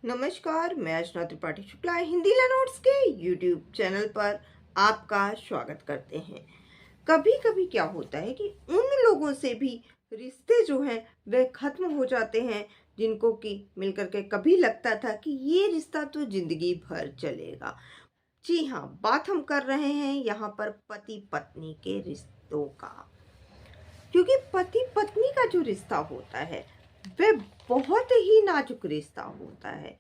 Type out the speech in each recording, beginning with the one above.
नमस्कार, मैं अर्चना त्रिपाठी शुक्ला हिंदी नोट्स के यूट्यूब चैनल पर आपका स्वागत करते हैं। कभी कभी क्या होता है कि उन लोगों से भी रिश्ते जो हैं वह खत्म हो जाते हैं जिनको कि मिलकर के कभी लगता था कि ये रिश्ता तो जिंदगी भर चलेगा। जी हाँ, बात हम कर रहे हैं यहाँ पर पति पत्नी के रिश्तों का। क्योंकि पति पत्नी का जो रिश्ता होता है वह बहुत ही नाजुक रिश्ता होता है।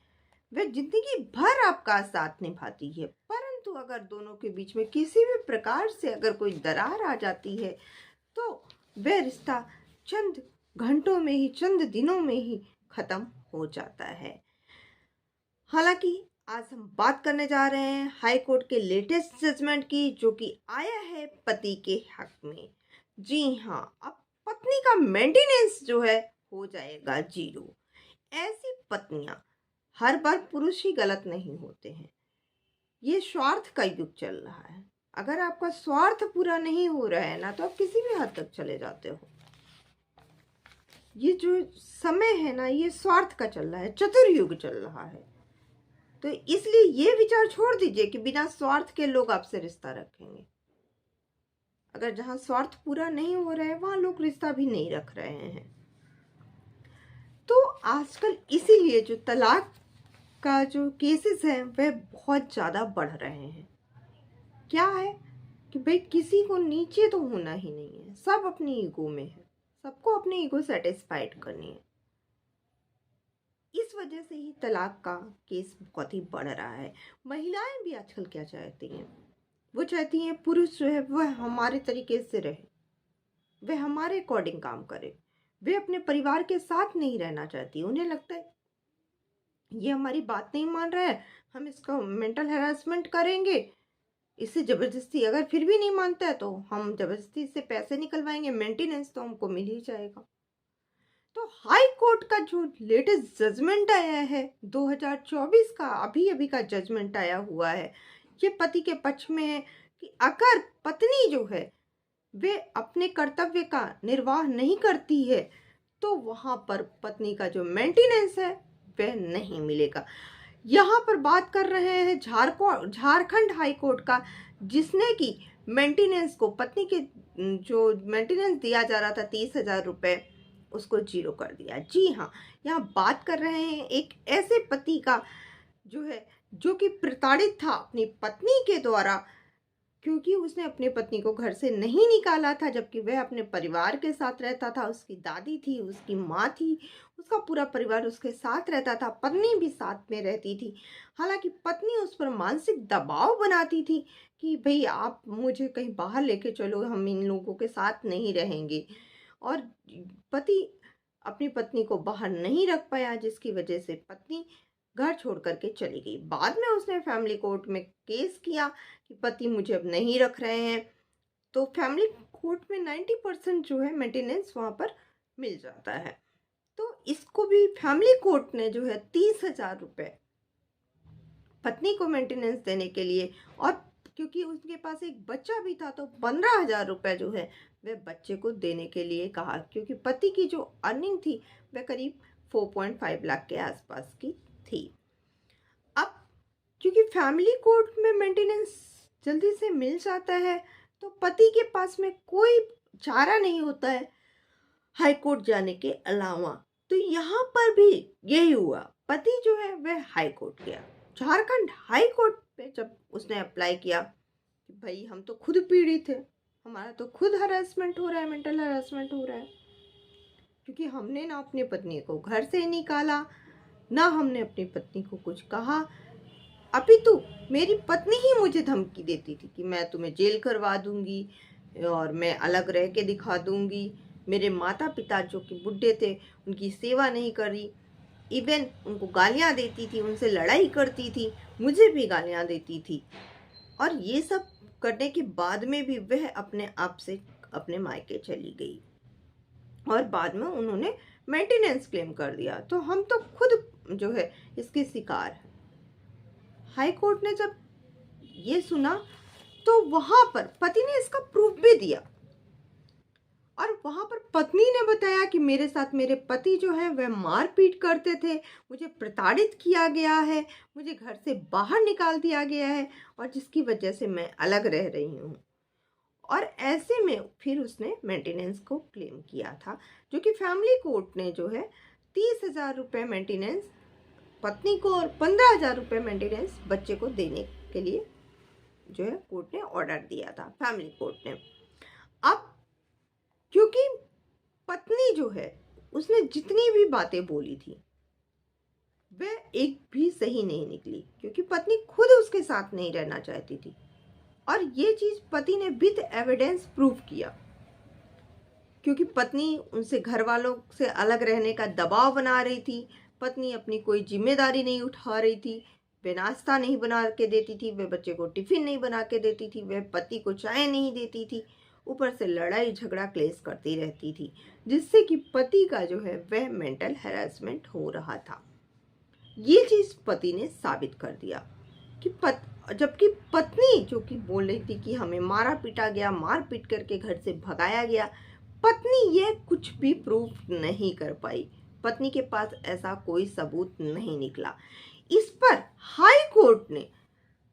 वह जिंदगी भर आपका साथ निभाती है, परंतु अगर दोनों के बीच में किसी भी प्रकार से अगर कोई दरार आ जाती है तो वह रिश्ता चंद घंटों में ही, चंद दिनों में ही खत्म हो जाता है। हालांकि आज हम बात करने जा रहे हैं हाई कोर्ट के लेटेस्ट जजमेंट की, जो कि आया है पति के हक में। जी हाँ, अब पत्नी का मेंटेनेंस जो है हो जाएगा जीरो। ऐसी पत्नियां, हर बार पुरुष ही गलत नहीं होते हैं। ये स्वार्थ का युग चल रहा है। अगर आपका स्वार्थ पूरा नहीं हो रहा है ना, तो आप किसी भी हद तक चले जाते हो। ये जो समय है ना, ये स्वार्थ का चल रहा है, चतुर्युग चल रहा है। तो इसलिए ये विचार छोड़ दीजिए कि बिना स्वार्थ के लोग आपसे रिश्ता रखेंगे। अगर जहां स्वार्थ पूरा नहीं हो रहा है वहां लोग रिश्ता भी नहीं रख रहे हैं। तो आजकल इसीलिए जो तलाक का जो केसेस हैं वह बहुत ज़्यादा बढ़ रहे हैं। क्या है कि भाई किसी को नीचे तो होना ही नहीं है, सब अपनी ईगो में है, सबको अपनी ईगो सेटिस्फाइड करनी है। इस वजह से ही तलाक का केस बहुत ही बढ़ रहा है। महिलाएं भी आजकल क्या चाहती हैं, वो चाहती हैं पुरुष जो है वह हमारे तरीके से रहे, वह हमारे अकॉर्डिंग काम करे। वे अपने परिवार के साथ नहीं रहना चाहती। उन्हें लगता है ये हमारी बात नहीं मान रहा है, हम इसका मेंटल हैरेसमेंट करेंगे, इससे ज़बरदस्ती अगर फिर भी नहीं मानता है तो हम ज़बरदस्ती से पैसे निकलवाएंगे, मेंटेनेंस तो हमको मिल ही जाएगा। तो हाई कोर्ट का जो लेटेस्ट जजमेंट आया है 2024 का, अभी अभी का जजमेंट आया हुआ है, ये पति के पक्ष में है कि अगर पत्नी जो है वे अपने कर्तव्य का निर्वाह नहीं करती है तो वहां पर पत्नी का जो मेंटेनेंस है वह नहीं मिलेगा। यहाँ पर बात कर रहे हैं झारखंड हाई कोर्ट का, जिसने कि मेंटेनेंस को, पत्नी के जो मेंटेनेंस दिया जा रहा था 30,000 रुपये, उसको जीरो कर दिया। जी हाँ, यहाँ बात कर रहे हैं एक ऐसे पति का जो है, जो कि प्रताड़ित था अपनी पत्नी के द्वारा, क्योंकि उसने अपनी पत्नी को घर से नहीं निकाला था, जबकि वह अपने परिवार के साथ रहता था। उसकी दादी थी, उसकी माँ थी, उसका पूरा परिवार उसके साथ रहता था, पत्नी भी साथ में रहती थी। हालांकि पत्नी उस पर मानसिक दबाव बनाती थी कि भाई आप मुझे कहीं बाहर लेके चलो, हम इन लोगों के साथ नहीं रहेंगे। और पति अपनी पत्नी को बाहर नहीं रख पाया, जिसकी वजह से पत्नी घर छोड़ करके चली गई। बाद में उसने फैमिली कोर्ट में केस किया कि पति मुझे अब नहीं रख रहे हैं। तो फैमिली कोर्ट में 90% जो है मेंटेनेंस वहाँ पर मिल जाता है। तो इसको भी फैमिली कोर्ट ने जो है 30,000 रुपये पत्नी को मेंटेनेंस देने के लिए, और क्योंकि उसके पास एक बच्चा भी था तो 15,000 रुपये जो है वह बच्चे को देने के लिए कहा, क्योंकि पति की जो अर्निंग थी वह करीब 4.5 लाख के आसपास की थी। अब क्योंकि फैमिली कोर्ट में मेंटेनेंस जल्दी से मिल जाता है तो पति के पास में कोई चारा नहीं होता है हाई कोर्ट जाने के अलावा। तो यहाँ पर भी यही हुआ, पति जो है वह हाई कोर्ट गया। झारखंड हाई कोर्ट पे जब उसने अप्लाई किया कि भाई हम तो खुद पीड़ित है, हमारा तो खुद हरासमेंट हो रहा है, मेंटल हरासमेंट हो रहा है, क्योंकि हमने ना अपनी पत्नी को घर से निकाला, ना हमने अपनी पत्नी को कुछ कहा, अपितु मेरी पत्नी ही मुझे धमकी देती थी कि मैं तुम्हें जेल करवा दूंगी और मैं अलग रह के दिखा दूंगी। मेरे माता पिता जो कि बुढ़े थे उनकी सेवा नहीं करी, इवन उनको गालियां देती थी, उनसे लड़ाई करती थी, मुझे भी गालियां देती थी। और ये सब करने के बाद में भी वह अपने आप से अपने मायके चली गई और बाद में उन्होंने मेंटेनेंस क्लेम कर दिया। तो हम तो खुद जो है इसके शिकार हैं। हाई कोर्ट ने जब ये सुना तो वहां पर पति ने इसका प्रूफ भी दिया। और वहाँ पर पत्नी ने बताया कि मेरे साथ मेरे पति जो है वह मारपीट करते थे, मुझे प्रताड़ित किया गया है, मुझे घर से बाहर निकाल दिया गया है और जिसकी वजह से मैं अलग रह रही हूँ। और ऐसे में फिर उसने मेंटेनेंस को क्लेम किया था, जो कि फैमिली कोर्ट ने जो है 30,000 रुपये मेंटेनेंस पत्नी को और 15,000 रुपये मेंटेनेंस बच्चे को देने के लिए जो है कोर्ट ने ऑर्डर दिया था, फैमिली कोर्ट ने। अब क्योंकि पत्नी जो है उसने जितनी भी बातें बोली थी वह एक भी सही नहीं निकली, क्योंकि पत्नी खुद उसके साथ नहीं रहना चाहती थी और ये चीज पति ने विद एविडेंस प्रूव किया, क्योंकि पत्नी उनसे घर वालों से अलग रहने का दबाव बना रही थी। पत्नी अपनी कोई जिम्मेदारी नहीं उठा रही थी, वह नाश्ता नहीं बना के देती थी, वह बच्चे को टिफिन नहीं बना के देती थी, वह पति को चाय नहीं देती थी, ऊपर से लड़ाई झगड़ा क्लेश करती रहती थी, जिससे कि पति का जो है वह मेंटल हैरेसमेंट हो रहा था। ये चीज पति ने साबित कर दिया कि जबकि पत्नी जो कि बोल रही थी कि हमें मारा पीटा गया, मार पीट करके घर से भगाया गया, पत्नी ये कुछ भी प्रूफ नहीं कर पाई। पत्नी के पास ऐसा कोई सबूत नहीं निकला। इस पर हाई कोर्ट ने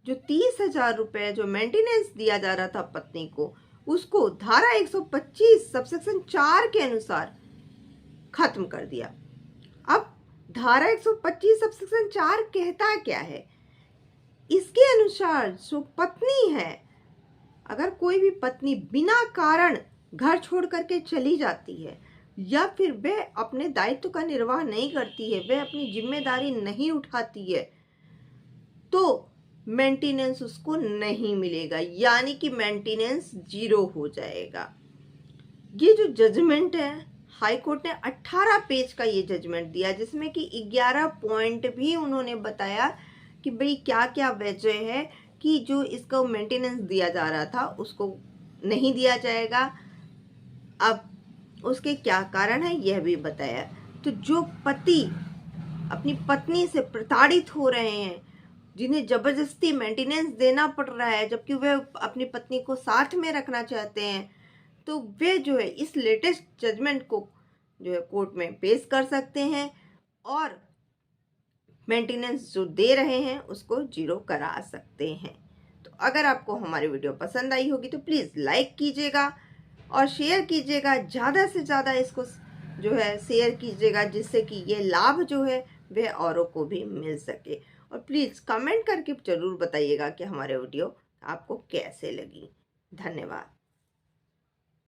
जो 30,000 रुपए जो मेंटेनेंस दिया जा रहा था पत्नी को, उसको धारा 125 सबसेक्शन 4 के अनुसार खत्म कर दिया। अब धारा 125 सबसेक्शन 4 कहता क्या है? इसके अनुसार जो पत्नी है, अगर कोई भी पत्नी बिना कारण घर छोड़ करके चली जाती है या फिर वह अपने दायित्व का निर्वाह नहीं करती है, वह अपनी जिम्मेदारी नहीं उठाती है, तो मेंटेनेंस उसको नहीं मिलेगा, यानी कि मेंटेनेंस 0 हो जाएगा। ये जो जजमेंट है, हाई कोर्ट ने 18 पेज का ये जजमेंट दिया, जिसमें कि 11 पॉइंट भी उन्होंने बताया कि भाई क्या क्या वजह है कि जो इसका मेंटेनेंस दिया जा रहा था उसको नहीं दिया जाएगा। अब उसके क्या कारण है यह भी बताया। तो जो पति अपनी पत्नी से प्रताड़ित हो रहे हैं, जिन्हें जबरदस्ती मेंटेनेंस देना पड़ रहा है जबकि वे अपनी पत्नी को साथ में रखना चाहते हैं, तो वे जो है इस लेटेस्ट जजमेंट को जो है कोर्ट में पेश कर सकते हैं और मेंटेनेंस जो दे रहे हैं उसको 0 करा सकते हैं। तो अगर आपको हमारी वीडियो पसंद आई होगी तो प्लीज़ लाइक कीजिएगा और शेयर कीजिएगा, ज़्यादा से ज़्यादा इसको जो है शेयर कीजिएगा, जिससे कि ये लाभ जो है वह औरों को भी मिल सके। और प्लीज़ कमेंट करके ज़रूर बताइएगा कि हमारे वीडियो आपको कैसे लगी। धन्यवाद।